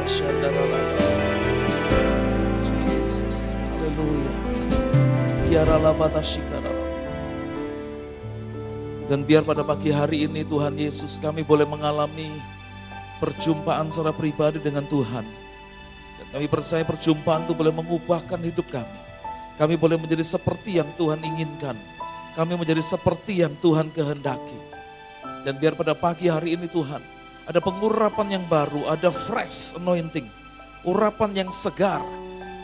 Jesus, haleluya. Dan biar pada pagi hari ini Tuhan Yesus kami boleh mengalami perjumpaan secara pribadi dengan Tuhan. Dan kami percaya perjumpaan itu boleh mengubahkan hidup kami. Kami boleh menjadi seperti yang Tuhan inginkan. Kami menjadi seperti yang Tuhan kehendaki. Dan biar pada pagi hari ini Tuhan, ada pengurapan yang baru, ada fresh anointing. Urapan yang segar,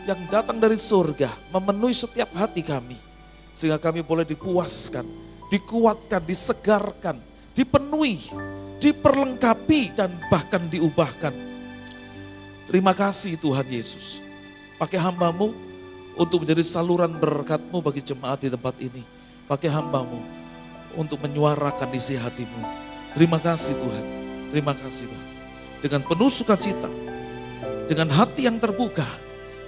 yang datang dari surga, memenuhi setiap hati kami. Sehingga kami boleh dipuaskan, dikuatkan, disegarkan, dipenuhi, diperlengkapi, dan bahkan diubahkan. Terima kasih Tuhan Yesus. Pakai hamba-Mu untuk menjadi saluran berkat-Mu bagi jemaat di tempat ini. Pakai hamba-Mu untuk menyuarakan isi hati-Mu. Terima kasih Tuhan, terima kasih Bang. Dengan penuh sukacita, dengan hati yang terbuka,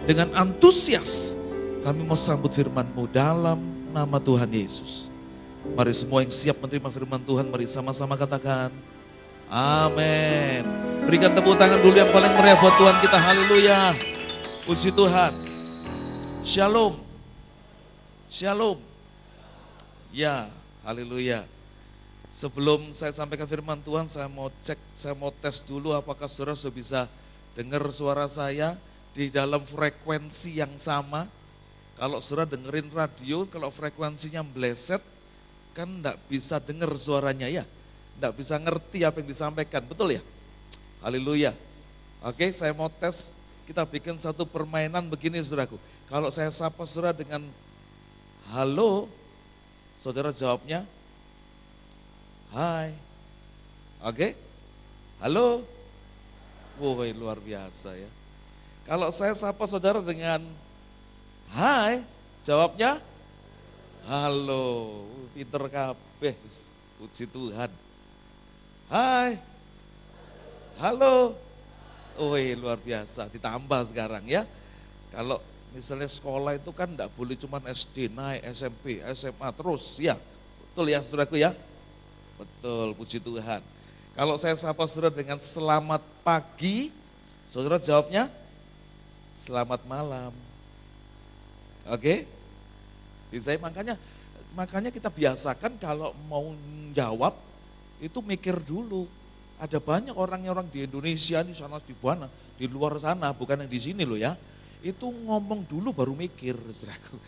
dengan antusias, kami mau sambut firman-Mu dalam nama Tuhan Yesus. Mari semua yang siap menerima firman Tuhan, mari sama-sama katakan, amin. Berikan tepuk tangan dulu yang paling meriah buat Tuhan kita, haleluya. Puji Tuhan. Shalom. Shalom. Ya, haleluya. Sebelum saya sampaikan firman Tuhan, saya mau tes dulu apakah saudara sudah bisa dengar suara saya di dalam frekuensi yang sama. Kalau saudara dengerin radio, kalau frekuensinya meleset, kan enggak bisa dengar suaranya ya. Enggak bisa ngerti apa yang disampaikan, betul ya? Haleluya. Oke, saya mau tes, kita bikin satu permainan begini saudaraku. Kalau saya sapa saudara dengan halo, saudara jawabnya hai. Oke? Halo. Wah, luar biasa ya. Kalau saya sapa saudara dengan hai, jawabnya halo. Pinter kabeh, puji Tuhan. Hai. Halo. Wih, luar biasa, ditambah sekarang ya. Kalau misalnya sekolah itu kan enggak boleh cuma SD, naik SMP, SMA terus ya. Betul ya saudaraku ya? Betul, puji Tuhan. Kalau saya sapa saudara dengan selamat pagi, saudara jawabnya selamat malam. Oke? Bisa, makanya kita biasakan kalau mau jawab itu mikir dulu. Ada banyak orang di Indonesia di sana di mana, di luar sana, bukan yang di sini loh ya. Itu ngomong dulu baru mikir, saudaraku.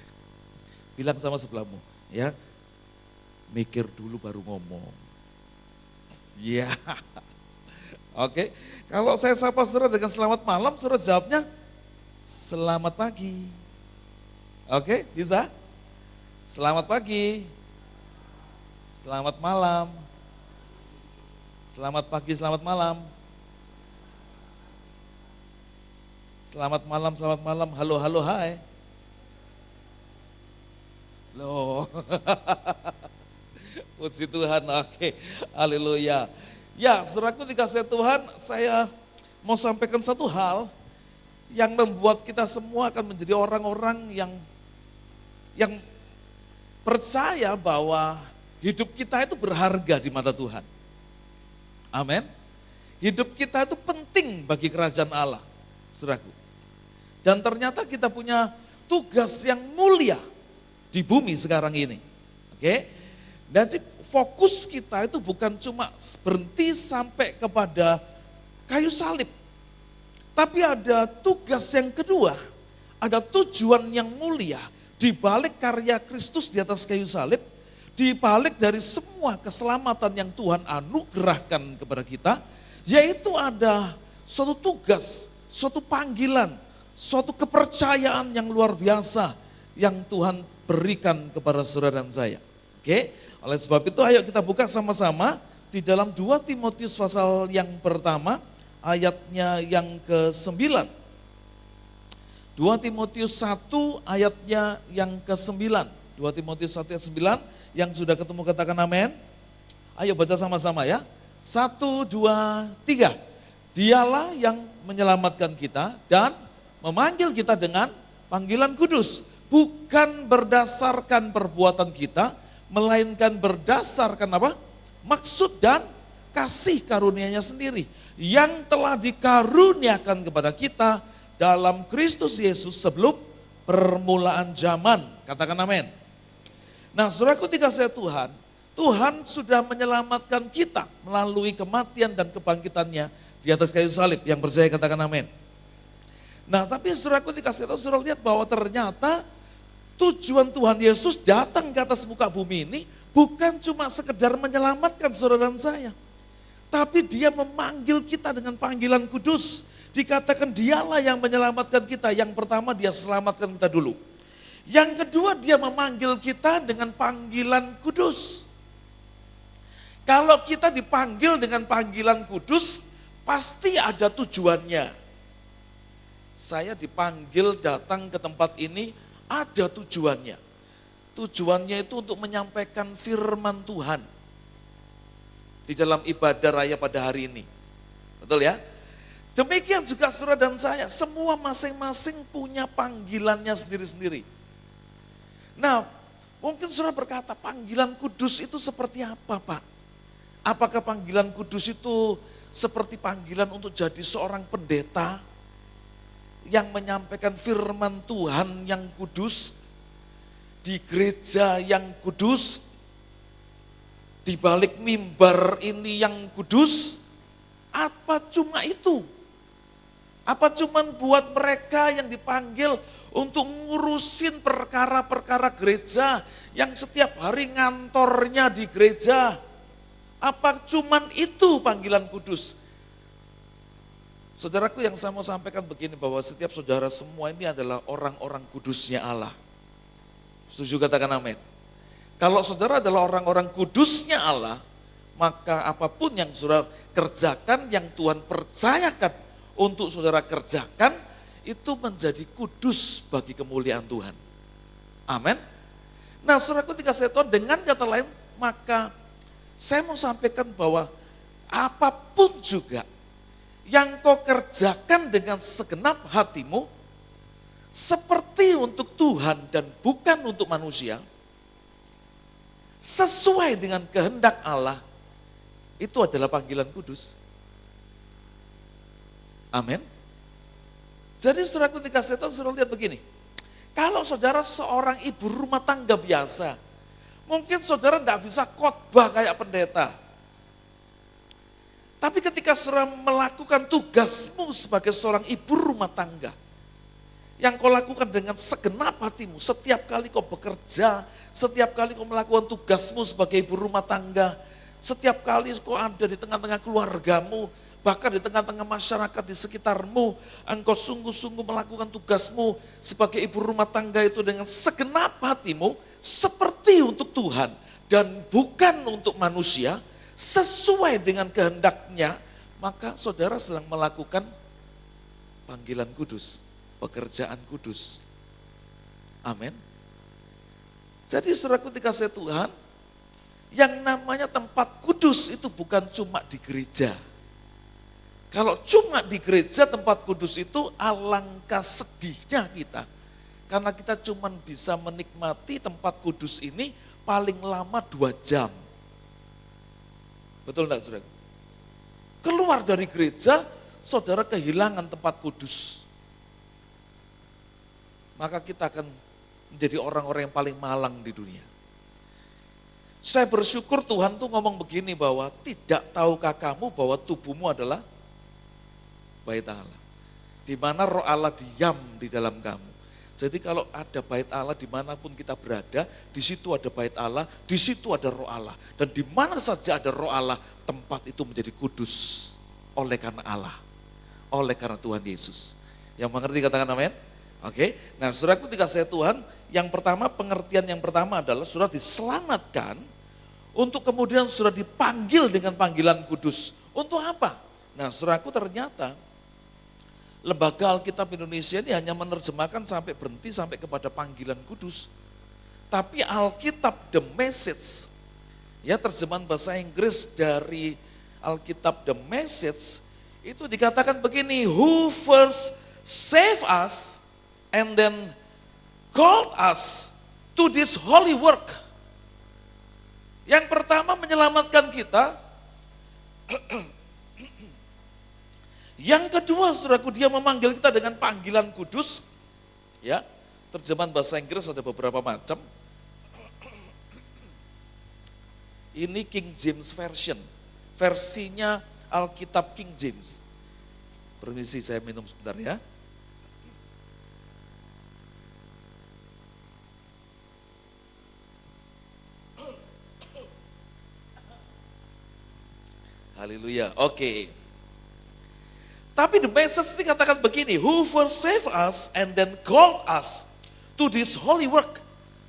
Bilang sama sebelahmu, ya. Mikir dulu baru ngomong. Ya. Oke. Kalau saya sapa saudara dengan selamat malam, saudara jawabnya selamat pagi. Oke, bisa? Selamat pagi. Selamat malam. Selamat pagi, selamat malam. Selamat malam, halo, halo, hai. Loh. Puji Tuhan, oke, haleluya. Ya, saudaraku dikasih Tuhan, saya mau sampaikan satu hal yang membuat kita semua akan menjadi orang-orang yang percaya bahwa hidup kita itu berharga di mata Tuhan. Amin. Hidup kita itu penting bagi kerajaan Allah, saudaraku. Dan ternyata kita punya tugas yang mulia di bumi sekarang ini. Oke. Dan fokus kita itu bukan cuma berhenti sampai kepada kayu salib. Tapi ada tugas yang kedua, ada tujuan yang mulia di balik karya Kristus di atas kayu salib, di balik dari semua keselamatan yang Tuhan anugerahkan kepada kita, yaitu ada suatu tugas, suatu panggilan, suatu kepercayaan yang luar biasa yang Tuhan berikan kepada saudara dan saya. Oke, oleh sebab itu ayo kita buka sama-sama di dalam 2 Timotius pasal yang pertama, ayatnya yang ke-9. 2 Timotius 1 ayatnya yang ke-9. 2 Timotius 1 ayat 9. Yang sudah ketemu katakan amin. Ayo baca sama-sama ya. 1, 2, 3. Dialah yang menyelamatkan kita dan memanggil kita dengan panggilan kudus. Bukan berdasarkan perbuatan kita, melainkan berdasarkan apa? Maksud dan kasih karunia-Nya sendiri. yang telah dikaruniakan kepada kita dalam Kristus Yesus sebelum permulaan zaman. Katakan amin. Nah, saudaraku dikasihi Tuhan, Tuhan sudah menyelamatkan kita melalui kematian dan kebangkitannya di atas kayu salib. Yang percaya katakan amin. Nah, tapi saudaraku dikasihi Tuhan, saudara lihat bahwa ternyata tujuan Tuhan Yesus datang ke atas muka bumi ini bukan cuma sekedar menyelamatkan saudara dan saya. Tapi dia memanggil kita dengan panggilan kudus. Dikatakan dialah yang menyelamatkan kita. Yang pertama dia selamatkan kita dulu. Yang kedua dia memanggil kita dengan panggilan kudus. Kalau kita dipanggil dengan panggilan kudus, pasti ada tujuannya. Saya dipanggil datang ke tempat ini, ada tujuannya. Tujuannya itu untuk menyampaikan firman Tuhan di dalam ibadah raya pada hari ini. Betul ya? Demikian juga saudara dan saya, semua masing-masing punya panggilannya sendiri-sendiri. Nah, mungkin saudara berkata, panggilan kudus itu seperti apa, Pak? Apakah panggilan kudus itu seperti panggilan untuk jadi seorang pendeta yang menyampaikan firman Tuhan yang kudus, di gereja yang kudus, di balik mimbar ini yang kudus? Apa cuma itu? Apa cuma buat mereka yang dipanggil untuk ngurusin perkara-perkara gereja yang setiap hari ngantornya di gereja? Apa cuman itu panggilan kudus? Saudaraku, yang saya mau sampaikan begini, bahwa setiap saudara semua ini adalah orang-orang kudusnya Allah. Setuju katakan amin. Kalau saudara adalah orang-orang kudusnya Allah, maka apapun yang saudara kerjakan, yang Tuhan percayakan untuk saudara kerjakan, itu menjadi kudus bagi kemuliaan Tuhan. Amin. Nah, saudaraku dikasihi Tuhan, dengan kata lain, maka saya mau sampaikan bahwa apapun juga yang kau kerjakan dengan segenap hatimu, seperti untuk Tuhan dan bukan untuk manusia, sesuai dengan kehendak Allah, itu adalah panggilan kudus. Amin. Jadi saudaraku dikasihi Tuhan, saudara lihat begini. Kalau saudara seorang ibu rumah tangga biasa, mungkin saudara tidak bisa khotbah kayak pendeta. Tapi ketika saudara melakukan tugasmu sebagai seorang ibu rumah tangga, yang kau lakukan dengan segenap hatimu, setiap kali kau bekerja, setiap kali kau melakukan tugasmu sebagai ibu rumah tangga, setiap kali kau ada di tengah-tengah keluargamu, bahkan di tengah-tengah masyarakat di sekitarmu, engkau sungguh-sungguh melakukan tugasmu sebagai ibu rumah tangga itu dengan segenap hatimu, seperti untuk Tuhan dan bukan untuk manusia, sesuai dengan kehendaknya, maka saudara sedang melakukan panggilan kudus, pekerjaan kudus. Amin. Jadi saudaraku dikasihi Tuhan, yang namanya tempat kudus itu bukan cuma di gereja. Kalau cuma di gereja tempat kudus itu, alangkah sedihnya kita. Karena kita cuma bisa menikmati tempat kudus ini paling lama 2 jam. Betul enggak saudara? Keluar dari gereja, saudara kehilangan tempat kudus. Maka kita akan menjadi orang-orang yang paling malang di dunia. Saya bersyukur Tuhan tuh ngomong begini, bahwa tidak tahukah kamu bahwa tubuhmu adalah bait Allah, di mana roh Allah diam di dalam kamu. Jadi kalau ada bait Allah dimanapun kita berada, di situ ada bait Allah, di situ ada roh Allah. Dan di mana saja ada roh Allah, tempat itu menjadi kudus oleh karena Allah, oleh karena Tuhan Yesus. Yang mengerti katakan amin. Oke, nah saudaraku dikasihi Tuhan, yang pertama, pengertian yang pertama adalah saudara diselamatkan untuk kemudian saudara dipanggil dengan panggilan kudus. Untuk apa? Nah saudaraku, ternyata Lembaga Alkitab Indonesia ini hanya menerjemahkan sampai berhenti sampai kepada panggilan kudus. Tapi Alkitab The Message, ya terjemahan bahasa Inggris dari Alkitab The Message, itu dikatakan begini, who first save us and then called us to this holy work. Yang pertama menyelamatkan kita, Yang kedua, saudaraku, dia memanggil kita dengan panggilan kudus. Ya, terjemahan bahasa Inggris ada beberapa macam. Ini King James Version, versinya Alkitab King James. Permisi, saya minum sebentar ya. Haleluya, oke. Tapi the message ini katakan begini, who first save us and then called us to this holy work.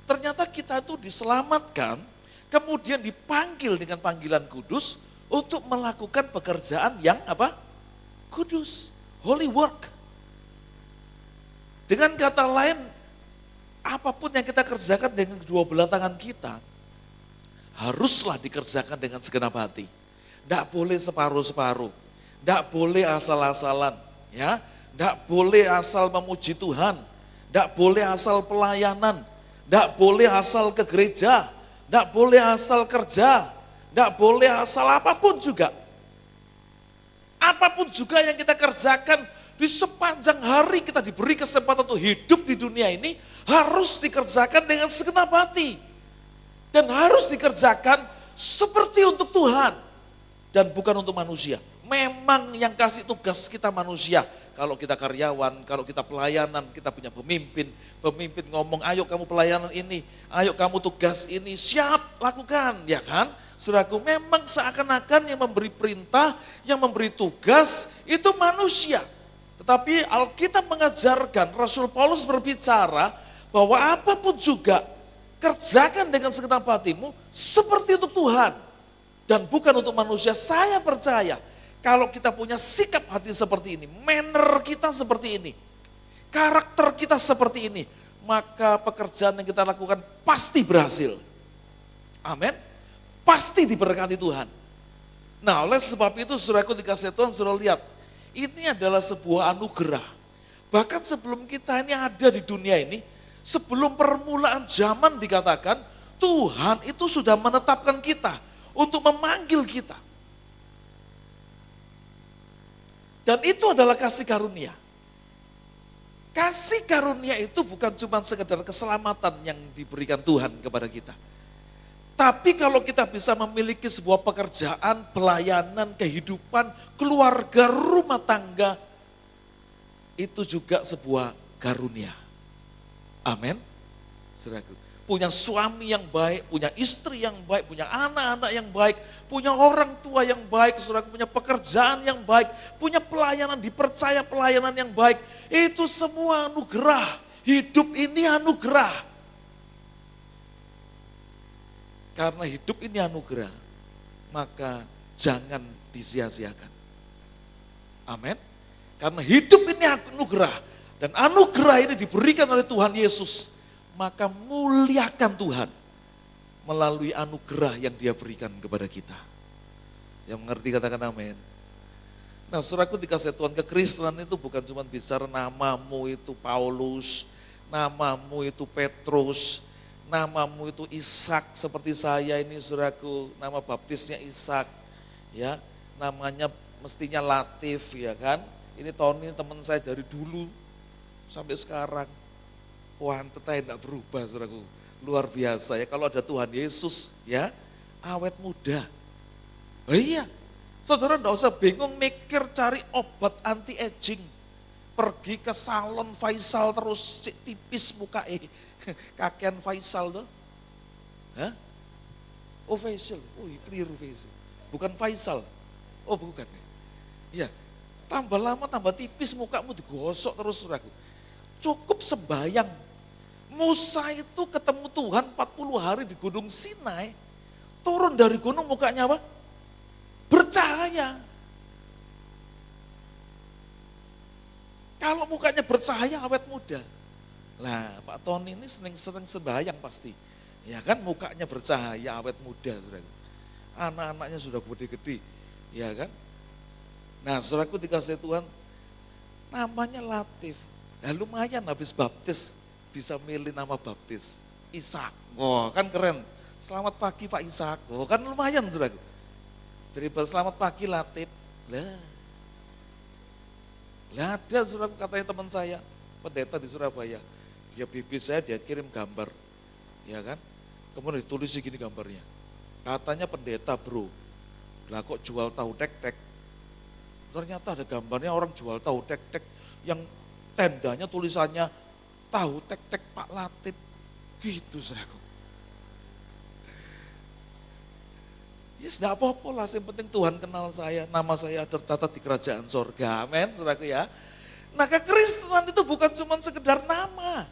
Ternyata kita itu diselamatkan, kemudian dipanggil dengan panggilan kudus untuk melakukan pekerjaan yang apa? Kudus, holy work. Dengan kata lain, apapun yang kita kerjakan dengan kedua belah tangan kita, haruslah dikerjakan dengan segenap hati. Tidak boleh separuh-separuh, tidak boleh asal-asalan, ya, tidak boleh asal memuji Tuhan, tidak boleh asal pelayanan, tidak boleh asal ke gereja, tidak boleh asal kerja, tidak boleh asal apapun juga. Apapun juga yang kita kerjakan di sepanjang hari kita diberi kesempatan untuk hidup di dunia ini harus dikerjakan dengan segenap hati. Dan harus dikerjakan seperti untuk Tuhan dan bukan untuk manusia. Memang yang kasih tugas kita manusia. Kalau kita karyawan, kalau kita pelayanan, kita punya pemimpin. Pemimpin ngomong, ayo kamu pelayanan ini, ayo kamu tugas ini, siap lakukan, ya kan? Saudaraku, memang seakan-akan yang memberi perintah, yang memberi tugas, itu manusia. Tetapi Alkitab mengajarkan, Rasul Paulus berbicara bahwa apapun juga, kerjakan dengan segenap hatimu seperti untuk Tuhan. Dan bukan untuk manusia. Saya percaya kalau kita punya sikap hati seperti ini, manner kita seperti ini, karakter kita seperti ini, maka pekerjaan yang kita lakukan pasti berhasil. Amin. Pasti diberkati Tuhan. Nah, oleh sebab itu saudaraku dikasih Tuhan, saudara lihat, ini adalah sebuah anugerah. Bahkan sebelum kita ini ada di dunia ini, sebelum permulaan zaman dikatakan, Tuhan itu sudah menetapkan kita untuk memanggil kita. Dan itu adalah kasih karunia. Kasih karunia itu bukan cuma sekedar keselamatan yang diberikan Tuhan kepada kita. Tapi kalau kita bisa memiliki sebuah pekerjaan, pelayanan, kehidupan, keluarga, rumah tangga, itu juga sebuah karunia. Amin. Saudaraku, punya suami yang baik, punya istri yang baik, punya anak-anak yang baik, punya orang tua yang baik, saudara, punya pekerjaan yang baik, punya pelayanan, dipercaya pelayanan yang baik, itu semua anugerah. Hidup ini anugerah. Karena hidup ini anugerah, maka jangan disia-siakan. Amin. Karena hidup ini anugerah, dan anugerah ini diberikan oleh Tuhan Yesus, maka muliakan Tuhan melalui anugerah yang Dia berikan kepada kita. Yang mengerti katakan amin. Nah, saudaraku dikasih Tuhan, kekristenan itu bukan cuma bicara namamu itu Paulus, namamu itu Petrus, namamu itu Ishak seperti saya ini saudaraku, nama baptisnya Ishak, ya, namanya mestinya Latif, ya kan. Ini Tony teman saya dari dulu sampai sekarang. Kuantitas tidak berubah, saudaraku. Luar biasa ya, kalau ada Tuhan Yesus, ya, awet muda. Oh iya, saudara tidak usah bingung mikir cari obat anti-aging. Pergi ke salon Faisal terus tipis muka kakean Faisal tuh. Hah? Oh Faisal, oh keliru Faisal. Bukan Faisal, oh bukan. Iya, tambah lama tambah tipis mukamu digosok terus saudaraku. Cukup sembayang. Musa itu ketemu Tuhan 40 hari di Gunung Sinai, turun dari gunung mukanya apa? Bercahaya. Kalau mukanya bercahaya awet muda. Lah Pak Tony ini sering sembahyang pasti. Ya kan mukanya bercahaya awet muda. Saudara. Anak-anaknya sudah gede-gede. Ya kan. Nah saudaraku dikasih Tuhan namanya Latif. Nah lumayan habis baptis bisa milih nama baptis. Ishak. Wah kan keren. Selamat pagi Pak Ishak. Oh kan lumayan saudaraku. Dari selamat pagi Latif. Lah. Lah ada saudaraku, katanya teman saya, pendeta di Surabaya. Dia bibis saya, dia kirim gambar. Ya kan? Kemudian ditulis gini gambarnya. Katanya pendeta bro. Lah kok jual tahu tek-tek. Ternyata ada gambarnya orang jual tahu tek-tek. Yang tendanya tulisannya tahu tek-tek Pak Latif. Gitu saudaraku. Ya yes, tidak apa-apa lah, yang penting Tuhan kenal saya, nama saya tercatat di kerajaan sorga, amin saudaraku ya. Nah kekristenan itu bukan cuma sekedar nama,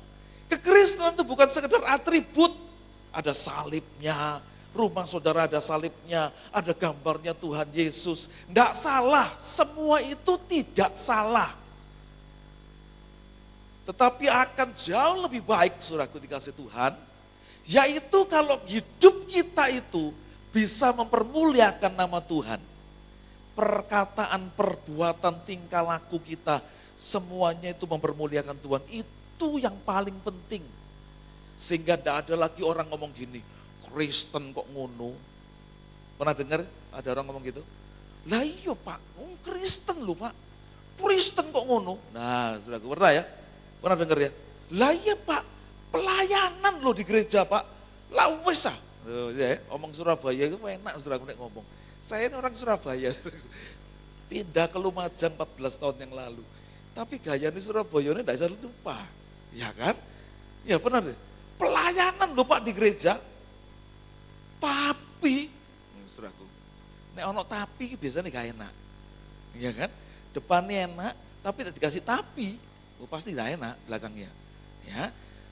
kekristenan itu bukan sekedar atribut, ada salibnya, rumah saudara ada salibnya, ada gambarnya Tuhan Yesus, tidak salah, semua itu tidak salah. Tetapi akan jauh lebih baik saudaraku dikasih Tuhan, yaitu kalau hidup kita itu bisa mempermuliakan nama Tuhan. Perkataan, perbuatan, tingkah laku kita, semuanya itu mempermuliakan Tuhan. Itu yang paling penting. Sehingga tidak ada lagi orang ngomong gini, Kristen kok ngono. Pernah dengar ada orang ngomong gitu? Lah iya Pak, Kristen loh Pak. Kristen kok ngono. Nah, sudah pernah ya? Pernah dengar ya? Lah iya Pak, pelayanan loh di gereja Pak. Lah wes ah. Ya, omong Surabaya itu enak saudaraku nek ngomong. Saya ini orang Surabaya, pindah ke Lumajang 14 tahun yang lalu. Tapi gaya ini Surabaya ini tidak bisa lupa, ya kan? Ya benar deh. Pelayanan loh Pak di gereja. Tapi, saudaraku, nek ono tapi biasanya gak enak, ya kan? Depannya enak, tapi tidak dikasih tapi, pasti gak enak belakangnya, ya.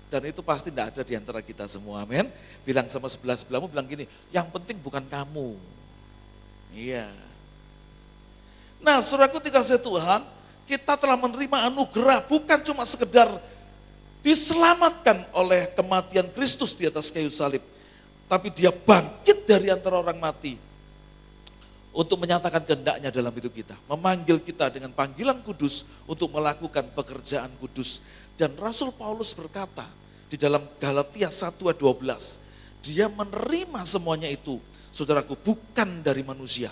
Dan itu pasti tidak ada di antara kita semua, amin. Bilang sama sebelahmu, bilang gini, yang penting bukan kamu. Iya. Nah, saudaraku dikasih Tuhan, kita telah menerima anugerah, bukan cuma sekedar diselamatkan oleh kematian Kristus di atas kayu salib. Tapi dia bangkit dari antara orang mati untuk menyatakan kehendaknya dalam hidup kita. Memanggil kita dengan panggilan kudus untuk melakukan pekerjaan kudus. Dan Rasul Paulus berkata di dalam Galatia 1:12, dia menerima semuanya itu, saudaraku, bukan dari manusia.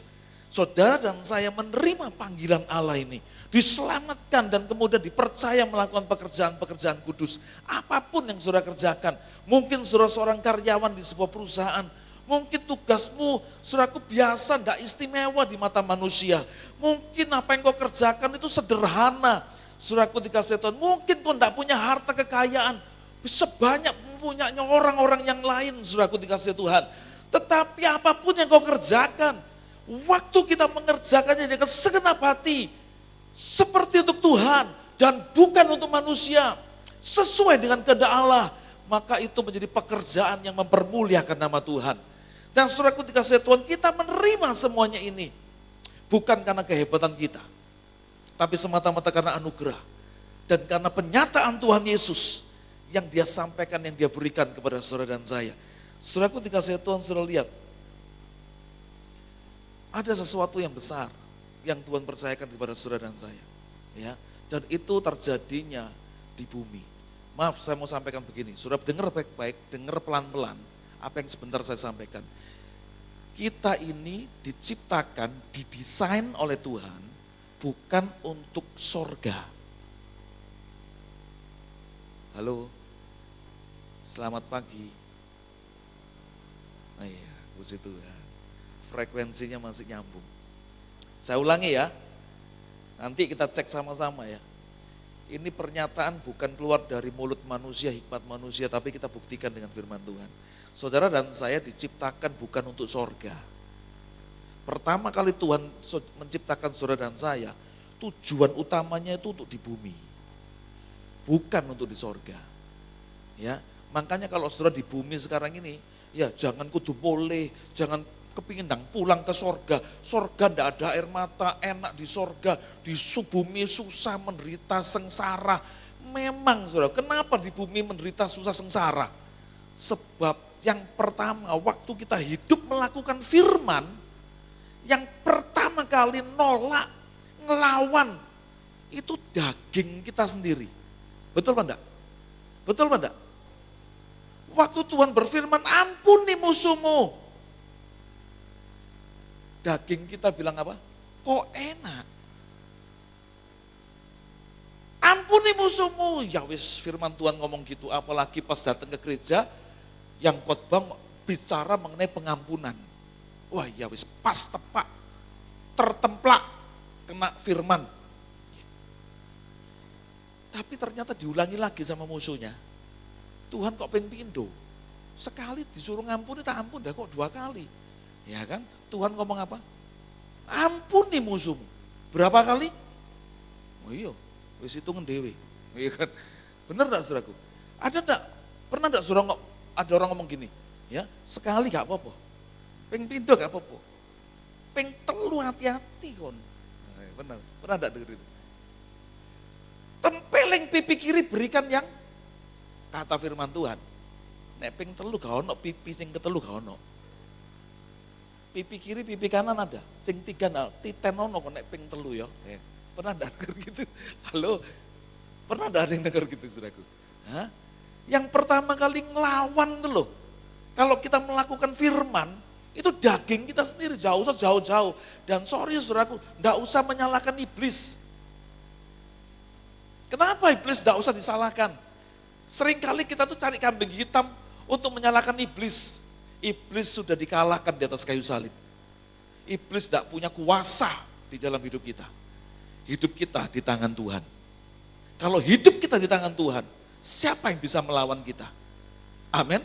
Saudara dan saya menerima panggilan Allah ini, diselamatkan dan kemudian dipercaya melakukan pekerjaan-pekerjaan kudus. Apapun yang saudara kerjakan, mungkin saudara seorang karyawan di sebuah perusahaan, mungkin tugasmu, saudaraku, biasa, tidak istimewa di mata manusia. Mungkin apa yang kau kerjakan itu sederhana. Saudaraku dikasih Tuhan, mungkin kau tidak punya harta kekayaan, sebanyak punyanya orang-orang yang lain, saudaraku dikasih Tuhan. Tetapi apapun yang kau kerjakan, waktu kita mengerjakannya dengan segenap hati, seperti untuk Tuhan dan bukan untuk manusia, sesuai dengan kehendak Allah, maka itu menjadi pekerjaan yang mempermuliakan nama Tuhan. Dan saudaraku dikasih Tuhan, kita menerima semuanya ini, bukan karena kehebatan kita, tapi semata-mata karena anugerah. Dan karena penyataan Tuhan Yesus yang dia sampaikan, yang dia berikan kepada saudara dan saya. Saudaraku dikasih Tuhan, saudara lihat, ada sesuatu yang besar yang Tuhan percayakan kepada saudara dan saya. Ya, dan itu terjadinya di bumi. Maaf, saya mau sampaikan begini, saudara dengar baik-baik, dengar pelan-pelan apa yang sebentar saya sampaikan. Kita ini diciptakan, didesain oleh Tuhan, bukan untuk sorga. Halo, selamat pagi. Nah iya, puji Tuhan. Frekuensinya masih nyambung. Saya ulangi ya, nanti kita cek sama-sama ya. Ini pernyataan bukan keluar dari mulut manusia, hikmat manusia, tapi kita buktikan dengan firman Tuhan. Saudara dan saya diciptakan bukan untuk sorga. Pertama kali Tuhan menciptakan saudara dan saya, tujuan utamanya itu untuk di bumi, bukan untuk di sorga. Ya, makanya kalau saudara di bumi sekarang ini, ya jangan kudu boleh, jangan kepingin pulang ke sorga. Sorga ndak ada air mata, enak di sorga, di bumi susah, menderita, sengsara. Memang saudara, kenapa di bumi menderita, susah, sengsara? Sebab yang pertama, waktu kita hidup melakukan firman, yang pertama kali nolak, ngelawan, itu daging kita sendiri. Betul apa enggak? Betul apa enggak? Waktu Tuhan berfirman, ampuni musuhmu. Daging kita bilang apa? Kok enak? ampuni musuhmu. Ya wis, firman Tuhan ngomong gitu, apalagi pas datang ke gereja, yang khotbah bicara mengenai pengampunan. Wah ya wis, pas tepak, tertemplak, kena firman. Tapi ternyata diulangi lagi sama musuhnya. Tuhan kok pengen pindo? Sekali disuruh ngampuni, tak ampun, dah kok 2 kali. Ya kan, Tuhan ngomong apa? Ampuni musuhmu. Berapa kali? Oh iya, wis hitungan dewe. Iya kan? Bener enggak saudaraku? Ada enggak? Pernah enggak saudara ada orang ngomong gini, ya, sekali gak apa-apa. Peng pindo gak apa-apa. Peng telu hati-hati kon. Benar. Pernah enggak dengar itu? Tempeleng pipi kiri berikan yang kata firman Tuhan. Nek ping telu gak ono, pipi sing ketelu gak ono. Pipi kiri, pipi kanan ada. Sing 3 titen ono kok nek ping telu ya. Pernah enggak denger gitu? Halo? Pernah enggak ada yang denger gitu saudaraku? Hah? Yang pertama kali ngelawan tuh loh. Kalau kita melakukan firman, itu daging kita sendiri jauh-jauh. Dan sorry saudaraku, enggak usah menyalahkan iblis. Kenapa iblis enggak usah disalahkan? Seringkali kita tuh cari kambing hitam untuk menyalahkan iblis. Iblis sudah dikalahkan di atas kayu salib. Iblis tidak punya kuasa di dalam hidup kita. Hidup kita di tangan Tuhan. Kalau hidup kita di tangan Tuhan, siapa yang bisa melawan kita? Amin.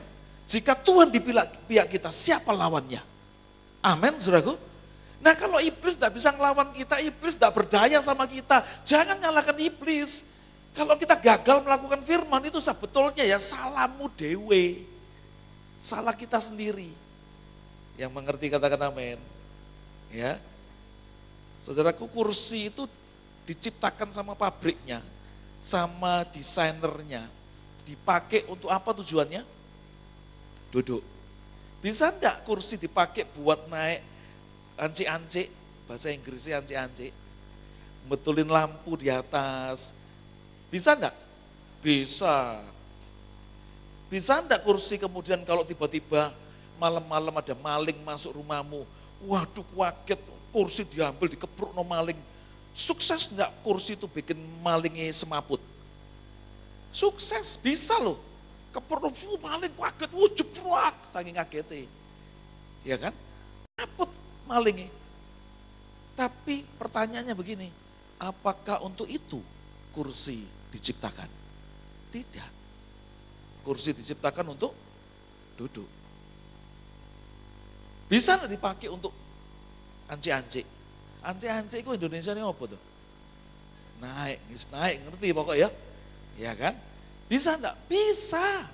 Jika Tuhan di pihak kita, siapa lawannya? Amin, saudaraku. Nah kalau iblis tidak bisa melawan kita, iblis tidak berdaya sama kita, jangan nyalakan iblis. Kalau kita gagal melakukan firman itu sebetulnya ya salahmu dewe. Salah kita sendiri. Yang mengerti katakan amin. Ya. Saudaraku, kursi itu diciptakan sama pabriknya, sama desainernya. Dipakai untuk apa tujuannya? Duduk. Bisa enggak kursi dipakai buat naik anci-anci, bahasa Inggrisnya anci-anci, betulin lampu di atas. Bisa enggak? Bisa. Bisa enggak kursi kemudian kalau tiba-tiba malam-malam ada maling masuk rumahmu, waduh kaget, kursi diambil dikepruk no maling. Sukses enggak kursi itu bikin malingnya semaput? Sukses, bisa loh. Kepruk maling kaget, jeblok, saking kagetnya. Ya kan? Semaput malingnya. Tapi pertanyaannya begini, apakah untuk itu kursi diciptakan? Tidak. Kursi diciptakan untuk duduk. Bisa nggak dipakai untuk anci-anci? Anci-anci itu Indonesia ini apa tuh? Naik, ngerti pokoknya ya? Ya kan? Bisa enggak? Bisa.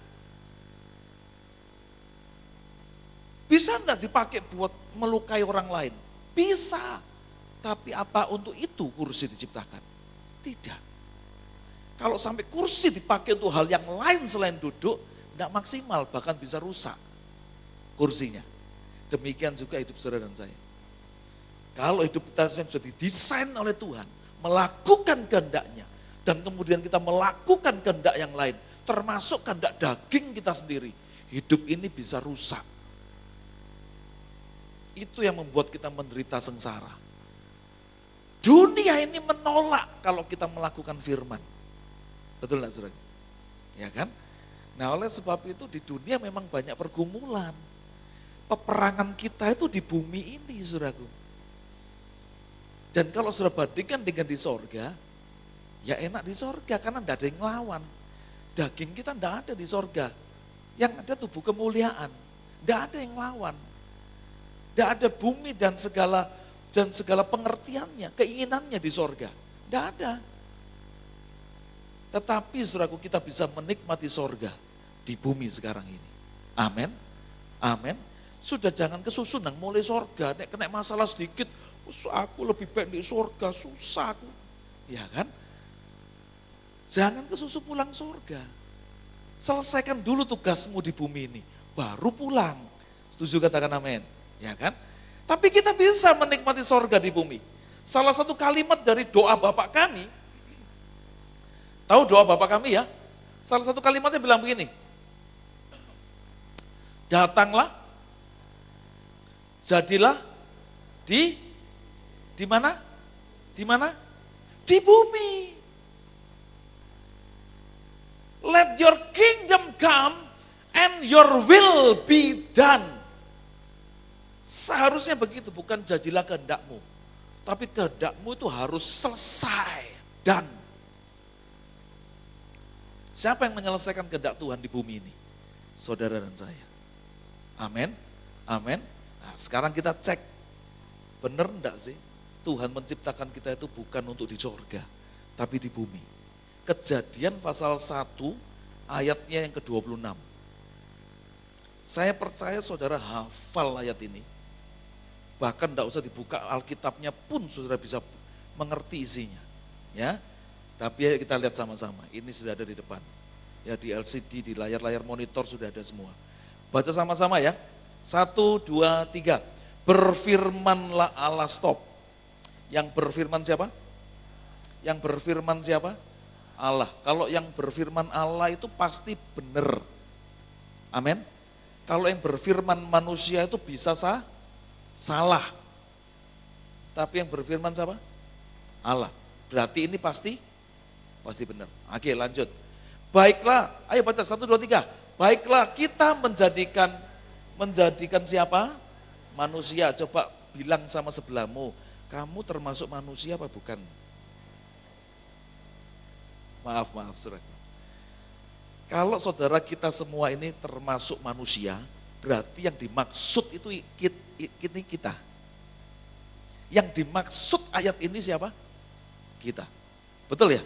Bisa enggak dipakai buat melukai orang lain? Bisa. Tapi apa untuk itu kursi diciptakan? Tidak. Kalau sampai kursi dipakai untuk hal yang lain selain duduk, enggak maksimal, bahkan bisa rusak kursinya. Demikian juga hidup saudara dan saya. Kalau hidup kita sudah didesain oleh Tuhan, melakukan kehendaknya, dan kemudian kita melakukan kehendak yang lain, termasuk kehendak daging kita sendiri, hidup ini bisa rusak. Itu yang membuat kita menderita sengsara. Dunia ini menolak kalau kita melakukan firman. Betul enggak saudara? Ya kan? Nah oleh sebab itu di dunia memang banyak pergumulan. Peperangan kita itu di bumi ini saudaraku. Dan kalau sudah bandingkan dengan di sorga, ya enak di sorga karena tidak ada yang ngelawan. Daging kita tidak ada di sorga. Yang ada tubuh kemuliaan. Tidak ada yang ngelawan. Tidak ada bumi dan segala pengertiannya, keinginannya di sorga. Tidak ada. Tetapi saudaraku kita bisa menikmati sorga di bumi sekarang ini. Amin. Amin. Sudah jangan kesusunan mulai sorga. Nek kena masalah sedikit, aku lebih baik di sorga, susah aku. Ya kan? Jangan kesusu pulang sorga. Selesaikan dulu tugasmu di bumi ini, baru pulang. Setuju katakan amin? Ya kan? Tapi kita bisa menikmati sorga di bumi. Salah satu kalimat dari doa Bapak kami, tahu doa Bapak kami ya? Salah satu kalimatnya bilang begini, datanglah, jadilah di mana? Di mana? Di bumi. let your kingdom come and your will be done. Seharusnya begitu, bukan jadilah kehendakmu. Tapi kehendakmu itu harus selesai dan. Siapa yang menyelesaikan kehendak Tuhan di bumi ini? Saudara dan saya. Amin. Amin. Nah, sekarang kita cek, benar enggak sih Tuhan menciptakan kita itu bukan untuk di sorga, tapi di bumi. Kejadian pasal 1 ayatnya yang ke-26. Saya percaya saudara hafal ayat ini. Bahkan enggak usah dibuka Alkitabnya pun saudara bisa mengerti isinya. Ya, tapi kita lihat sama-sama, ini sudah ada di depan. Ya, di LCD, di layar-layar monitor sudah ada semua. Baca sama-sama ya. 1, 2, 3. Berfirmanlah Allah, stop. Yang berfirman siapa? Yang berfirman siapa? Allah. Kalau yang berfirman Allah itu pasti benar. Amin. Kalau yang berfirman manusia itu bisa salah. Tapi yang berfirman siapa? Allah. Berarti ini pasti benar. Oke, lanjut. Baiklah, ayo baca 1, 2, 3. Baiklah, kita menjadikan siapa? Manusia. Coba bilang sama sebelahmu, kamu termasuk manusia apa bukan? Maaf saudara. Kalau saudara kita semua ini termasuk manusia, berarti yang dimaksud itu kita. Yang dimaksud ayat ini siapa? Kita. Betul ya?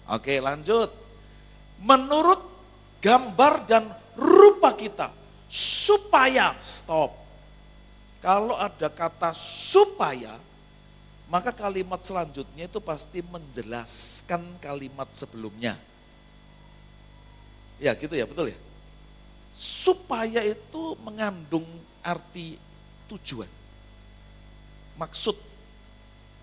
Oke, lanjut. Menurut gambar dan rupa kita, supaya, stop. Kalau ada kata supaya, maka kalimat selanjutnya itu pasti menjelaskan kalimat sebelumnya. Ya gitu ya, betul ya? Supaya itu mengandung arti tujuan. Maksud,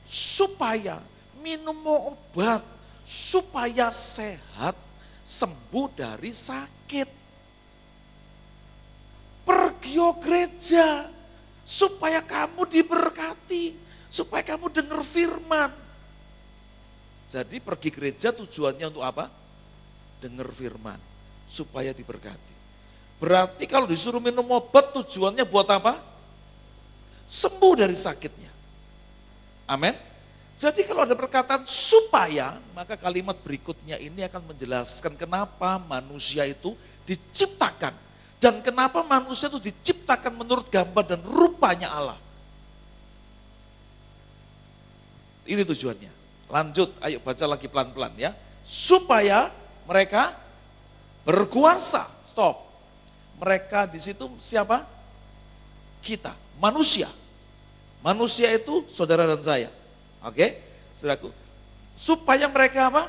supaya minum obat, supaya sehat, sembuh dari sakit. Pergi gereja, supaya kamu diberkati, supaya kamu dengar firman. Jadi pergi gereja tujuannya untuk apa? Dengar firman, supaya diberkati. Berarti kalau disuruh minum obat tujuannya buat apa? Sembuh dari sakitnya. Amin. Jadi kalau ada perkataan supaya, maka kalimat berikutnya ini akan menjelaskan kenapa manusia itu diciptakan. Dan kenapa manusia itu diciptakan menurut gambar dan rupanya Allah. Ini tujuannya. Lanjut, ayo baca lagi pelan-pelan ya. Supaya mereka berkuasa. Stop. Mereka di situ siapa? Kita, manusia. Manusia itu saudara dan saya. Oke, saudaraku. Supaya mereka apa?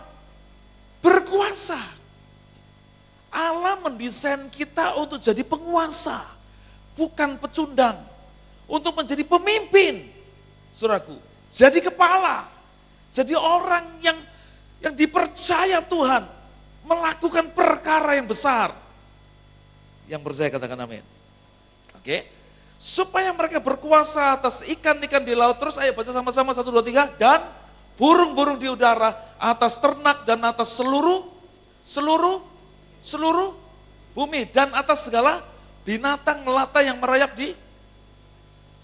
Berkuasa. Allah mendesain kita untuk jadi penguasa, bukan pecundang. Untuk menjadi pemimpin, saudaraku. Jadi kepala, jadi orang yang dipercaya Tuhan, melakukan perkara yang besar. Yang percaya katakan amin. Oke, supaya mereka berkuasa atas ikan-ikan di laut. Terus ayo baca sama-sama 1, 2, 3. Dan burung-burung di udara, atas ternak dan atas seluruh bumi. Dan atas segala binatang melata yang merayap di.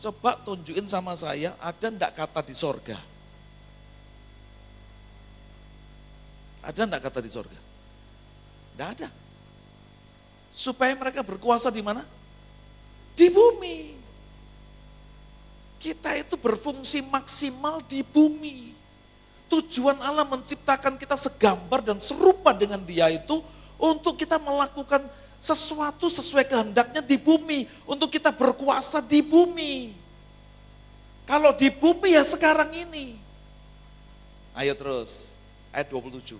Coba tunjukin sama saya, ada enggak kata di sorga? Ada enggak kata di sorga? Enggak ada. Supaya mereka berkuasa di mana? Di bumi. Kita itu berfungsi maksimal di bumi. Tujuan Allah menciptakan kita segambar dan serupa dengan Dia itu untuk kita melakukan sesuatu sesuai kehendaknya di bumi, untuk kita berkuasa di bumi. Kalau di bumi ya sekarang ini. Ayo terus, ayat 27.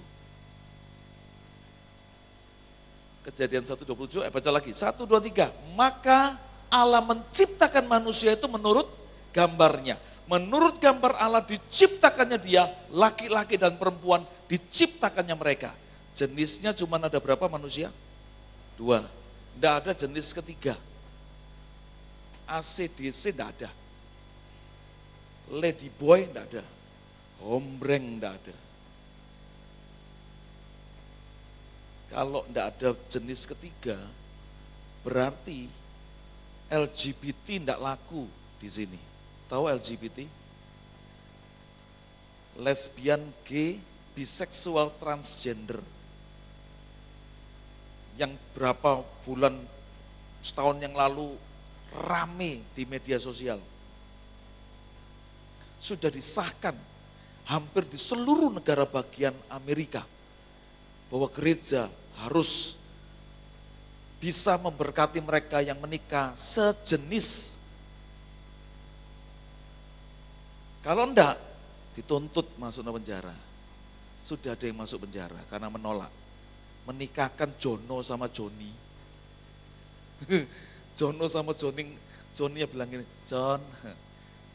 Kejadian 1:27, baca lagi. 1, 2, 3. Maka Allah menciptakan manusia itu menurut gambarnya. Menurut gambar Allah diciptakannya dia, laki-laki dan perempuan diciptakannya mereka. Jenisnya cuma ada berapa manusia? 2. Tidak ada jenis ketiga. ACDC tidak ada. Ladyboy tidak ada. Hombreng tidak ada. Kalau tidak ada jenis ketiga, berarti LGBT tidak laku di sini. Tahu LGBT? Lesbian, gay, biseksual, transgender. Yang berapa bulan, setahun yang lalu rame di media sosial. Sudah disahkan hampir di seluruh negara bagian Amerika bahwa gereja harus bisa memberkati mereka yang menikah sejenis. Kalau enggak, dituntut masuk penjara. Sudah ada yang masuk penjara karena menolak. Menikahkan Jono sama Joni. Jono sama Joni ya bilang gini, John,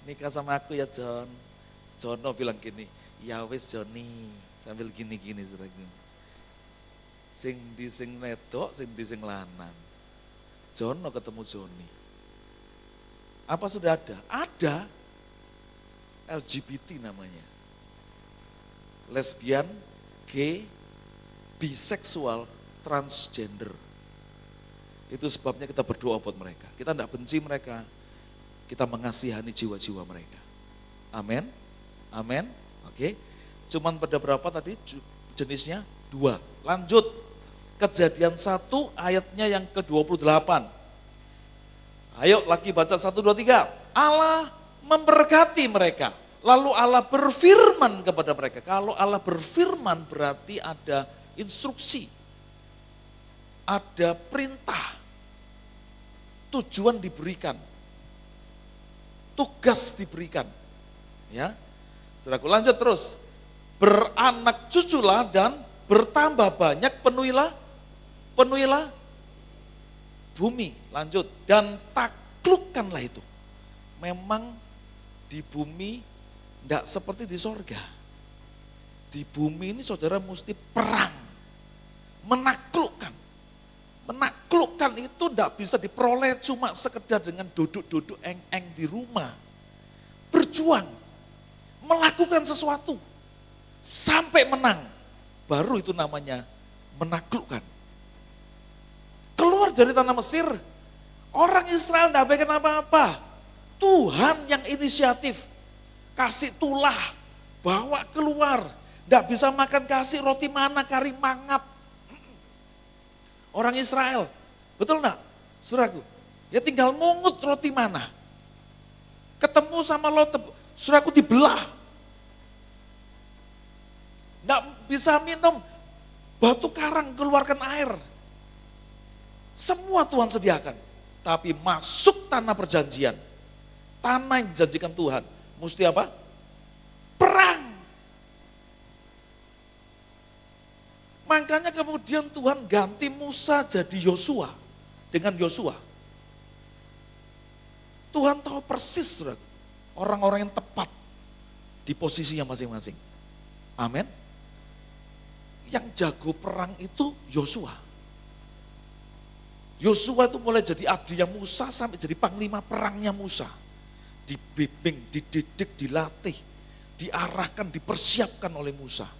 nikah sama aku ya John. Jono bilang gini, ya wis Joni, sambil gini-gini. Sing di sing wedok, sing di sing lanang. Jono ketemu Joni. Apa sudah ada? Ada. LGBT namanya. Lesbian, gay, biseksual, transgender. Itu sebabnya kita berdoa buat mereka. Kita tidak benci mereka, kita mengasihani jiwa-jiwa mereka. Amin. Amin. Oke. Cuman pada berapa tadi jenisnya? 2. Lanjut. Kejadian 1 ayatnya yang ke-28. Ayo lagi baca 1, 2, 3. Allah memberkati mereka. Lalu Allah berfirman kepada mereka. Kalau Allah berfirman berarti ada instruksi. Ada perintah. Tujuan diberikan. Tugas diberikan. Ya. Saudaraku lanjut terus. Beranak cuculah dan bertambah banyak, penuhilah bumi. Lanjut. Dan taklukkanlah itu. Memang di bumi tidak seperti di sorga. Di bumi ini saudara mesti perang. Menaklukkan. Menaklukkan itu tidak bisa diperoleh cuma sekedar dengan duduk-duduk eng-eng di rumah. Berjuang. Melakukan sesuatu. Sampai menang. Baru itu namanya menaklukkan. Keluar dari tanah Mesir. Orang Israel tidak bikin apa-apa. Tuhan yang inisiatif. Kasih tulah. Bawa keluar. Tidak bisa makan, kasih roti mana, kari mangap. Orang Israel. Betul enggak? Saudaraku. Ya tinggal mungut roti mana. Ketemu sama Lot, saudaraku dibelah. Tidak bisa minum. Batu karang keluarkan air. Semua Tuhan sediakan. Tapi masuk tanah perjanjian. Tanah yang dijanjikan Tuhan. Mesti apa? Perang. Makanya kemudian Tuhan ganti Musa jadi Yosua. Dengan Yosua. Tuhan tahu persis orang-orang yang tepat di posisinya masing-masing. Amin. Yang jago perang itu Yosua. Yosua itu mulai jadi abdinya Musa sampai jadi panglima perangnya Musa. Dibimbing, dididik, dilatih, diarahkan, dipersiapkan oleh Musa.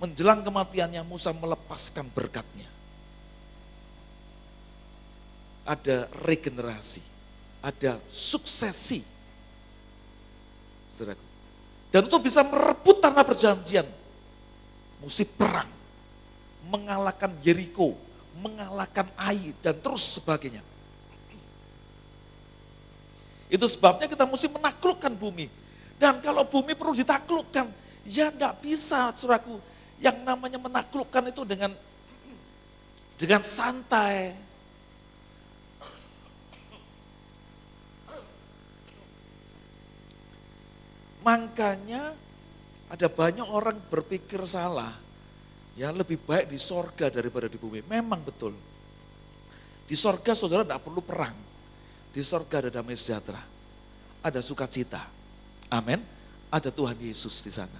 Menjelang kematiannya Musa melepaskan berkatnya. Ada regenerasi, ada suksesi. Saudaraku. Dan untuk bisa merebut tanah perjanjian, mesti perang, mengalahkan Yeriko, mengalahkan Ai, dan terus sebagainya. Itu sebabnya kita mesti menaklukkan bumi. Dan kalau bumi perlu ditaklukkan, ya enggak bisa, saudaraku. Yang namanya menaklukkan itu dengan santai. Makanya ada banyak orang berpikir salah. Ya lebih baik di sorga daripada di bumi. Memang betul. Di sorga saudara tidak perlu perang. Di sorga ada damai sejahtera. Ada sukacita. Amin. Ada Tuhan Yesus di sana.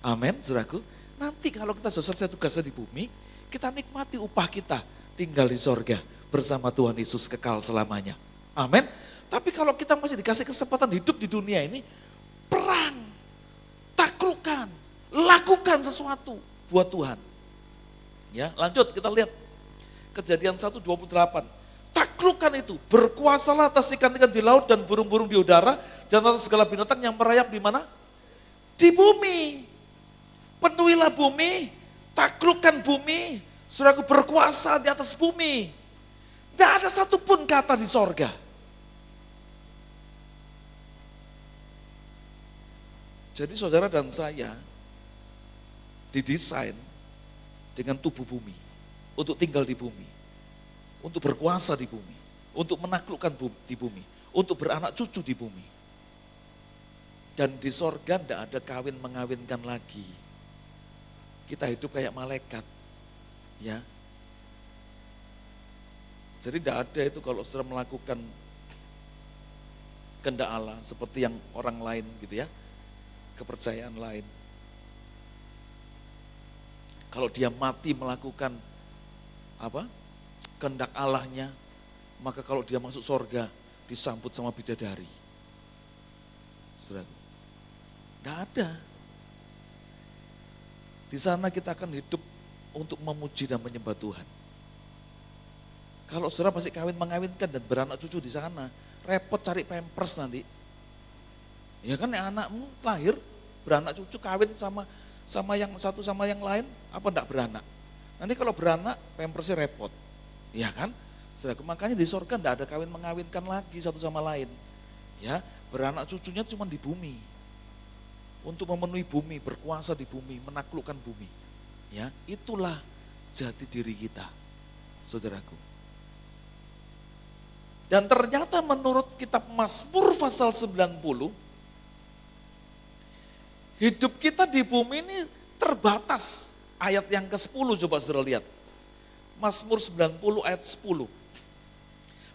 Amin, saudaraku. Nanti kalau kita sudah selesai tugasnya di bumi, kita nikmati upah kita tinggal di sorga bersama Tuhan Yesus kekal selamanya. Amin. Tapi kalau kita masih dikasih kesempatan hidup di dunia ini, perang, taklukkan, lakukan sesuatu buat Tuhan. Ya, lanjut kita lihat Kejadian 1:28. Taklukkan itu, berkuasalah atas ikan-ikan di laut dan burung-burung di udara dan atas segala binatang yang merayap di mana? Di bumi. Penuhilah bumi, taklukkan bumi, Saudaraku, berkuasa di atas bumi. Tidak ada satupun kata di sorga. Jadi saudara dan saya didesain dengan tubuh bumi, untuk tinggal di bumi, untuk berkuasa di bumi, untuk menaklukkan di bumi, untuk beranak cucu di bumi. Dan di sorga tidak ada kawin mengawinkan lagi. Kita hidup kayak malaikat, ya. Jadi tidak ada itu kalau saudara melakukan kehendak Allah seperti yang orang lain gitu ya, kepercayaan lain. Kalau dia mati melakukan kehendak Allahnya, maka kalau dia masuk sorga disambut sama bidadari. Saudaraku, tidak ada. Di sana kita akan hidup untuk memuji dan menyembah Tuhan. Kalau saudara masih kawin mengawinkan dan beranak cucu di sana, repot cari pampers nanti. Ya kan, anakmu lahir beranak cucu kawin sama yang satu sama yang lain, apa enggak beranak? Nanti kalau beranak pampersnya repot. Ya kan? Saudaraku, makanya di sorga enggak ada kawin mengawinkan lagi satu sama lain. Ya, beranak cucunya cuma di bumi. Untuk memenuhi bumi, berkuasa di bumi, menaklukkan bumi. Ya, itulah jati diri kita, saudaraku. Dan ternyata menurut kitab Mazmur pasal 90, hidup kita di bumi ini terbatas. Ayat yang ke-10 coba saudara lihat. Mazmur 90 ayat 10.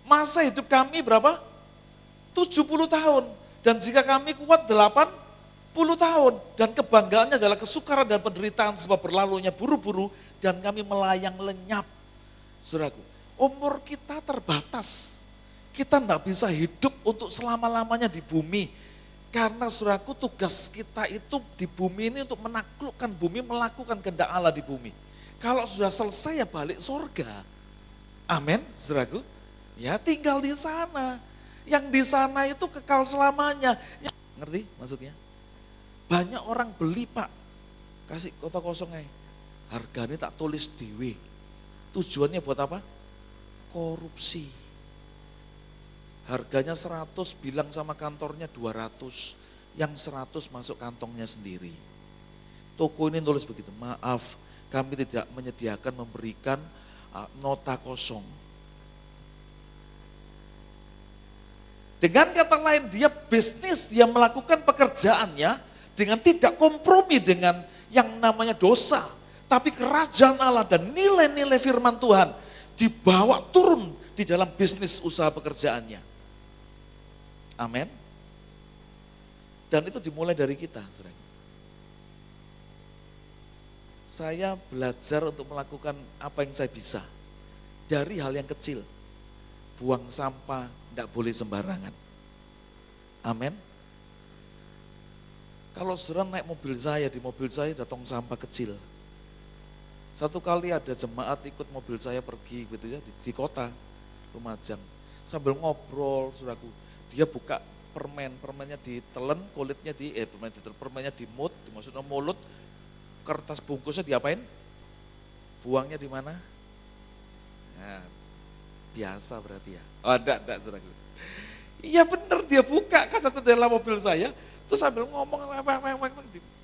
Masa hidup kami berapa? 70 tahun. Dan jika kami kuat 80 tahun. Dan kebanggaannya adalah kesukaran dan penderitaan sebab berlalunya buru-buru dan kami melayang lenyap. Saudaraku, umur kita terbatas. Kita tidak bisa hidup untuk selama-lamanya di bumi. Karena saudaraku, tugas kita itu di bumi ini untuk menaklukkan bumi, melakukan kehendak Allah di bumi. Kalau sudah selesai ya balik surga. Amin, saudaraku. Ya, tinggal di sana. Yang di sana itu kekal selamanya. Ngerti maksudnya? Banyak orang beli, Pak, kasih kota kosong aja. Harganya tak tulis dewe. Tujuannya buat apa? Korupsi. Harganya 100, bilang sama kantornya 200. Yang 100 masuk kantongnya sendiri. Toko ini tulis begitu, maaf kami tidak menyediakan memberikan nota kosong. Dengan kata lain, dia bisnis, dia melakukan pekerjaannya dengan tidak kompromi dengan yang namanya dosa. Tapi kerajaan Allah dan nilai-nilai firman Tuhan dibawa turun di dalam bisnis usaha pekerjaannya. Amin. Dan itu dimulai dari kita, saudara. Saya belajar untuk melakukan apa yang saya bisa. Dari hal yang kecil. Buang sampah, tidak boleh sembarangan. Amin. Kalau saudara naik mobil saya, di mobil saya ada tong sampah kecil. Satu kali ada jemaat ikut mobil saya pergi gitu ya, di kota Lumajang. Sambil ngobrol, saudaraku, dia buka permennya ditelen, kulitnya permennya dimut, dimasukkan mulut, kertas bungkusnya diapain? Buangnya di mana? Nah, biasa berarti ya. Oh, enggak, saudaraku. Iya benar, dia buka kaca jendela mobil saya, terus sambil ngomong,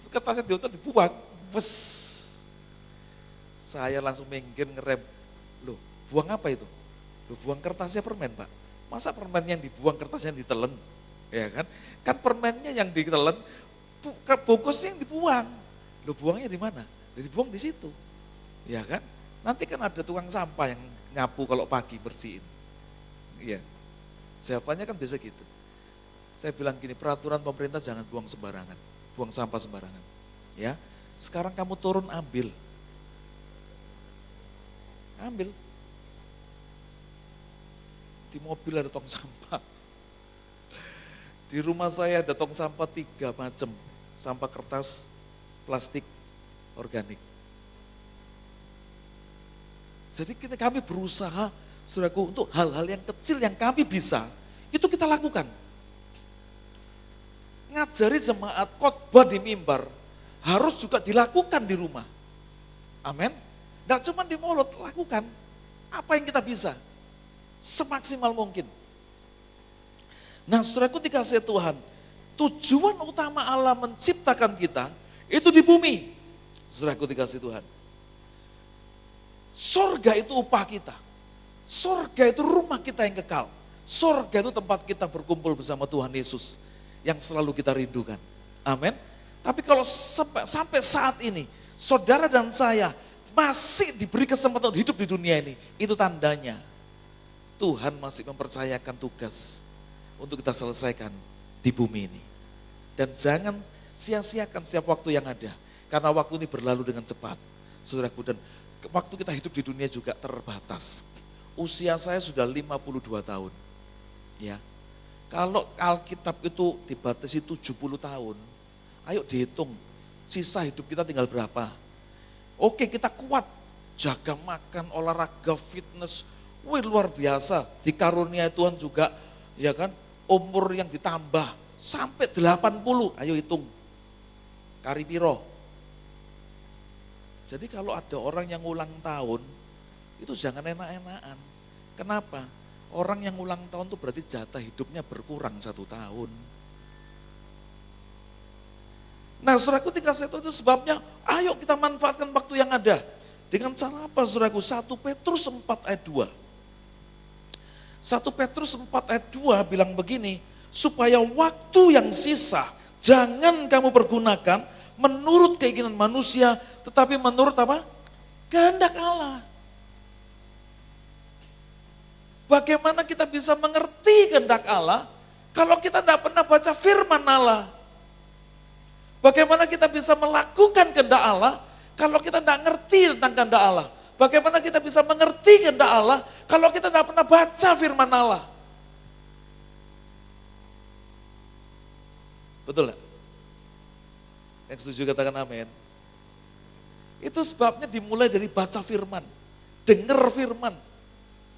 kertasnya dibuang. Wes. Saya langsung minggir ngerem. Loh, buang apa itu? Loh, buang kertasnya permen, Pak. Masa permennya yang dibuang, kertasnya yang ditelen? Ya kan? Kan permennya yang ditelen, bungkusnya yang dibuang. Loh, buangnya di mana? Dibuang di situ. Ya kan? Nanti kan ada tukang sampah yang nyapu kalau pagi bersihin. Iya. Jawabannya kan biasa gitu. Saya bilang gini, peraturan pemerintah jangan buang sembarangan, buang sampah sembarangan. Ya, sekarang kamu turun ambil. Di mobil ada tong sampah. Di rumah saya ada tong sampah 3 macam, sampah kertas, plastik, organik. Jadi kami berusaha, saudaraku, untuk hal-hal yang kecil yang kami bisa, itu kita lakukan. Ngajari jemaat khotbah di mimbar, harus juga dilakukan di rumah. Amin. Tidak cuma di mulut, lakukan. Apa yang kita bisa, semaksimal mungkin. Nah saudaraku dikasih Tuhan, tujuan utama Allah menciptakan kita, itu di bumi. Saudaraku dikasih Tuhan. Sorga itu upah kita. Sorga itu rumah kita yang kekal. Sorga itu tempat kita berkumpul bersama Tuhan Yesus yang selalu kita rindukan. Amin. Tapi kalau sampai saat ini, saudara dan saya masih diberi kesempatan hidup di dunia ini, itu tandanya Tuhan masih mempercayakan tugas untuk kita selesaikan di bumi ini. Dan jangan sia-siakan setiap waktu yang ada, karena waktu ini berlalu dengan cepat. Saudaraku, dan waktu kita hidup di dunia juga terbatas. Usia saya sudah 52 tahun. Ya. Kalau Alkitab itu dibatasi 70 tahun, ayo dihitung, sisa hidup kita tinggal berapa. Oke, kita kuat, jaga makan, olahraga, fitness, wih luar biasa. Dikarunia Tuhan juga, ya kan, umur yang ditambah sampai 80, ayo hitung. Karipiro. Jadi kalau ada orang yang ulang tahun, itu jangan enak-enakan. Kenapa? Orang yang ulang tahun itu berarti jatah hidupnya berkurang 1 tahun. Nah saudaraku dikasih tahu itu sebabnya, ayo kita manfaatkan waktu yang ada. Dengan cara apa saudaraku? 1 Petrus 4 ayat 2. 1 Petrus 4 ayat 2 bilang begini, supaya waktu yang sisa jangan kamu pergunakan menurut keinginan manusia, tetapi menurut apa? Kehendak Allah. Bagaimana kita bisa mengerti kehendak Allah kalau kita tidak pernah baca firman Allah? Bagaimana kita bisa melakukan kehendak Allah kalau kita tidak ngerti tentang kehendak Allah? Bagaimana kita bisa mengerti kehendak Allah kalau kita tidak pernah baca firman Allah? Betul gak? Yang setuju katakan amin. Itu sebabnya dimulai dari baca firman, dengar firman.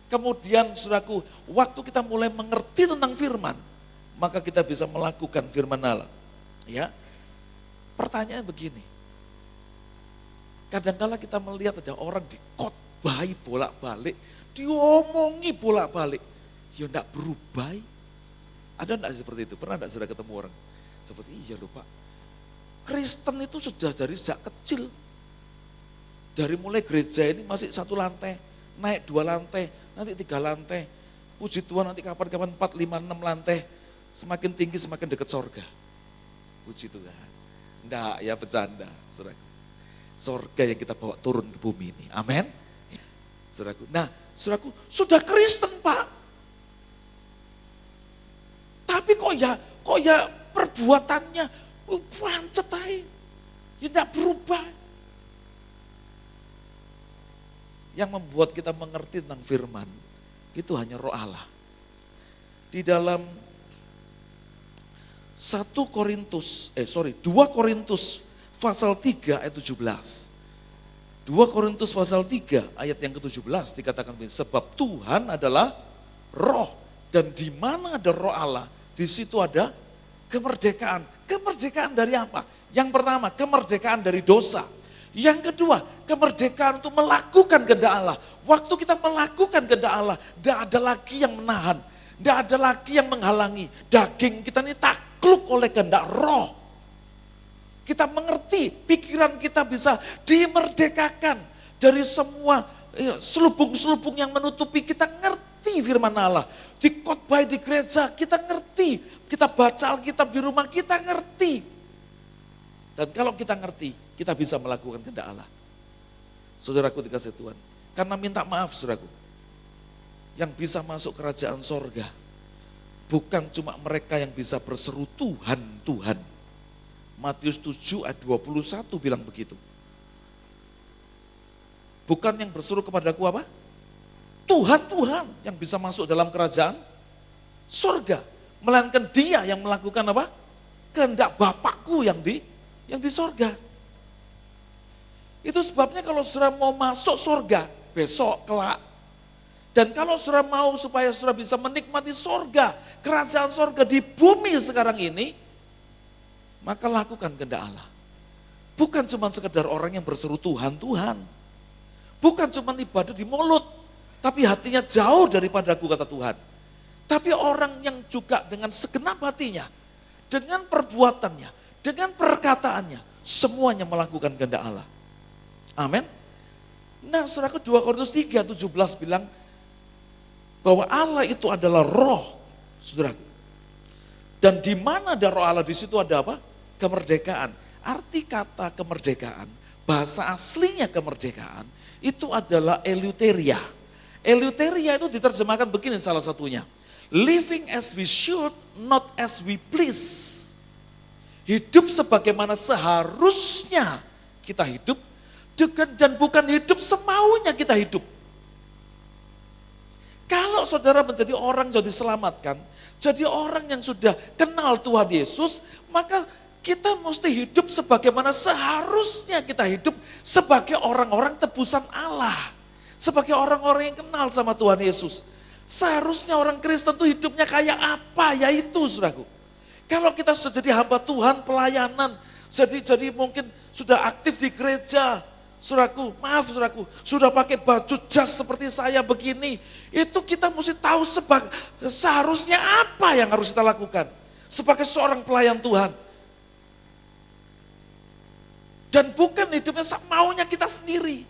Kemudian saudaraku, waktu kita mulai mengerti tentang firman, maka kita bisa melakukan firman Allah. Ya, pertanyaan begini, kadang-kala kita melihat ada orang dikhotbahi bolak-balik, diomongi bolak-balik, ya enggak berubah. Ada enggak seperti itu? Pernah enggak saudara ketemu orang seperti, iya loh Pak, Kristen itu sudah dari sejak kecil, dari mulai gereja ini masih 1 lantai, naik 2 lantai, nanti 3 lantai, puji Tuhan nanti kapan-kapan 4, 5, 6 lantai, semakin tinggi semakin dekat sorga. Puji Tuhan. Enggak, ya bercanda, saudaraku. Sorga yang kita bawa turun ke bumi ini, amin. Saudaraku, nah saudaraku sudah Kristen Pak, tapi kok ya perbuatannya puancet aja, ya enggak berubah. Yang membuat kita mengerti tentang firman, itu hanya Roh Allah. Di dalam 2 Korintus pasal 3 ayat 17. 2 Korintus pasal 3 ayat yang ke-17 dikatakan begini, sebab Tuhan adalah Roh, dan di mana ada Roh Allah, di situ ada kemerdekaan. Kemerdekaan dari apa? Yang pertama, kemerdekaan dari dosa. Yang kedua, kemerdekaan untuk melakukan kehendak Allah. Waktu kita melakukan kehendak Allah, tidak ada lagi yang menahan, tidak ada lagi yang menghalangi. Daging kita ini takluk oleh kehendak Roh. Kita mengerti, pikiran kita bisa dimerdekakan dari semua selubung-selubung yang menutupi. Kita ngerti firman Allah. Dikhotbah di gereja, kita ngerti. Kita baca Alkitab di rumah, kita ngerti. Dan kalau kita ngerti, kita bisa melakukan kehendak Allah. Saudaraku dikasih Tuhan. Karena minta maaf saudaraku. Yang bisa masuk kerajaan sorga, bukan cuma mereka yang bisa berseru Tuhan, Tuhan. Matius 7 ayat 21 bilang begitu. Bukan yang berseru kepadaku apa? Tuhan, Tuhan yang bisa masuk dalam kerajaan sorga. Melainkan dia yang melakukan apa? Kehendak Bapakku yang di sorga. Itu sebabnya kalau saudara mau masuk sorga, besok, kelak. Dan kalau saudara mau supaya saudara bisa menikmati sorga, kerajaan sorga di bumi sekarang ini, maka lakukan kehendak Allah. Bukan cuma sekedar orang yang berseru Tuhan, Tuhan. Bukan cuma ibadah di mulut, tapi hatinya jauh daripadaku, kata Tuhan. Tapi orang yang juga dengan segenap hatinya, dengan perbuatannya, dengan perkataannya, semuanya melakukan kehendak Allah. Amin. Nah, saudaraku, 2 Korintus 3:17 bilang bahwa Allah itu adalah roh, saudaraku. Dan di mana ada roh Allah, di situ ada apa? Kemerdekaan. Arti kata kemerdekaan, bahasa aslinya kemerdekaan, itu adalah eleuteria. Eleuteria itu diterjemahkan begini salah satunya. Living as we should, not as we please. Hidup sebagaimana seharusnya kita hidup, dan bukan hidup semaunya kita hidup. Kalau saudara menjadi orang yang diselamatkan, jadi orang yang sudah kenal Tuhan Yesus, maka kita mesti hidup sebagaimana seharusnya kita hidup sebagai orang-orang tebusan Allah. Sebagai orang-orang yang kenal sama Tuhan Yesus. Seharusnya orang Kristen itu hidupnya kayak apa? Ya itu, saudaraku. Kalau kita sudah jadi hamba Tuhan, pelayanan, jadi mungkin sudah aktif di gereja, saudaraku, maaf saudaraku, sudah pakai baju jas seperti saya begini, itu kita mesti tahu seharusnya apa yang harus kita lakukan sebagai seorang pelayan Tuhan. Dan bukan hidupnya maunya kita sendiri.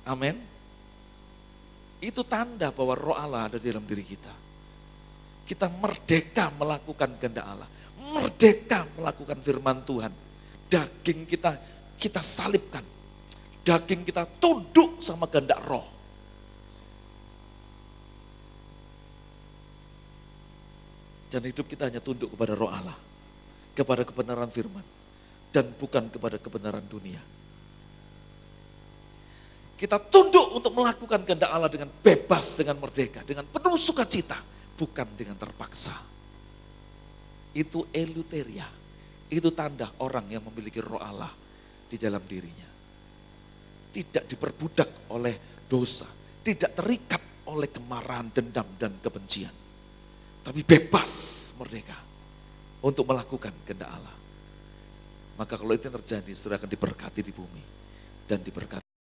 Amin. Itu tanda bahwa roh Allah ada di dalam diri kita. Kita merdeka melakukan kehendak Allah. Merdeka melakukan firman Tuhan. Daging kita salibkan. Daging kita tunduk sama kehendak roh. Dan hidup kita hanya tunduk kepada roh Allah. Kepada kebenaran firman. Dan bukan kepada kebenaran dunia. Kita tunduk untuk melakukan kehendak Allah dengan bebas, dengan merdeka, dengan penuh sukacita, bukan dengan terpaksa. Itu eleuteria, itu tanda orang yang memiliki roh Allah di dalam dirinya. Tidak diperbudak oleh dosa, tidak terikat oleh kemarahan, dendam, dan kebencian. Tapi bebas, merdeka untuk melakukan kehendak Allah. Maka kalau itu yang terjadi, saudara akan diberkati di bumi dan diberkati.